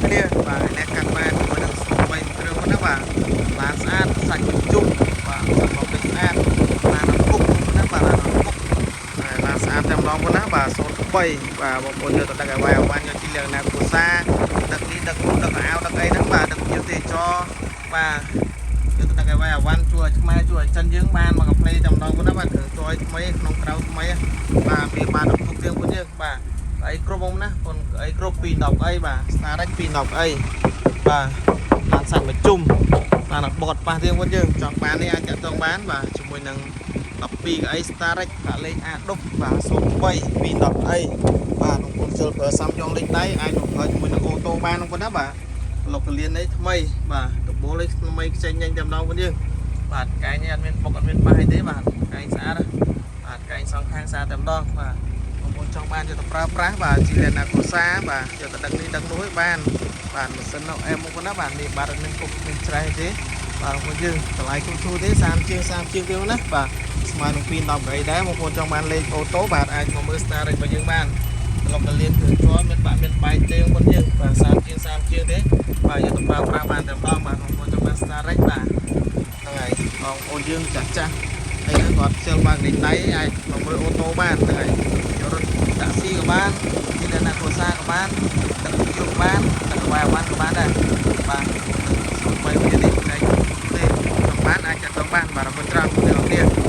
គ្នាបាទអ្នកកាត់បានមួយនឹងស្បីគ្រឿងណាបាទបានស្អាតសាច់បញ្ជុំបាទមកពេញស្អាតបានពុកណាបាទពុកបានស្អាតតែម្ដងប៉ុណ្ណាបាទ03បាទបងប្អូនយកទៅដឹកឲ្យវាយអវ៉ាន់យកជីលៀងណាគូសាដឹកនេះដឹកនោះដឹកអាវដឹកអីហ្នឹងបាទដឹកជាទេចបាទយកទៅដឹកឲ្យវាយអវ៉ាន់ជួយឲ្យខ្មែរជួយឲ្យចិនយើងបានមកកាផ្លេតែម្ដងប៉ុណ្ណាបាទគ្រឿងជួយថ្មីក្នុងក្រៅថ្មីបាទវាបានពុកទៀតពួកយើងបាទអីគ្រប់ហ្នឹងណាបងអីគ្រប់210អីបាទស្តារេច210អីបាទបានសាច់មកជុំបានបត់ប៉ះទៀតពួកយើងចង់បាននេះអាចតាក់ទងបានបាទជាមួយនឹង12កៅអី Starrex ដាក់លេខអាដុបបាទ03 210អីបាទបងប្អូនជិលប្រើសាំយ៉ងលេខដៃអាចបំរើជាមួយនឹងអូតូបានបងប្អូនណាបាទលុកកលៀនអីថ្មីបាទដបូលអីថ្មីខ្ចីញ៉ាញ់តែម្ដងបងយើងបាទកែងនេះអត់មានបុកអត់មានបាសអីទេបាទកែងស្អាតបាទកែងសងខាងស្អាតតែម្ដងបាទបងប្អូនចង់បានយកទៅប្រើប្រាស់បាទជីលែនណាកូសាបាទយកទៅដឹកនេះដឹកនោះឲ្យបានបាទម៉ាស៊ីននោះអែមបងប្អូនណាបាទនេះបាទអត់មានពុកមានច្រេះទេបាទបងប្អូនយើងតម្លៃគ្រប់ធូរទេ30ជាងទេណាបាទស្មើនឹង210កៅអីដែរបងប្អូនចង់បានលេខអូតូបាទអាចមកមើល Starrex របស់យើងបានត្រឡប់ទៅលៀនគ្រឿងជាប់មានបាក់មានបែកទេបងប្អូនយើងបាទ30ជាងទេបាទយកទៅប្រើប្រាស់បានតែម្ដងបាទបងប្អូនចង់បាន Starrex បាទហ្នឹងហើយបងប្អូនយើងចាស់ហើយនឹងគាត់ខ្ជិលបើកលេខដៃអាចមកមើលអូតូបានហ្នឹងហើយយករត់តាក់ស៊ីក៏បានទីណាកូសាក៏បានដឹកជុកបានដឹកវាយវ៉ាន់ក៏បានដែរបាទបីទៀតទេចង់បានអាចចាត់ចង់បានបាទអរគុណច្រើនអ្នកនរគ្នា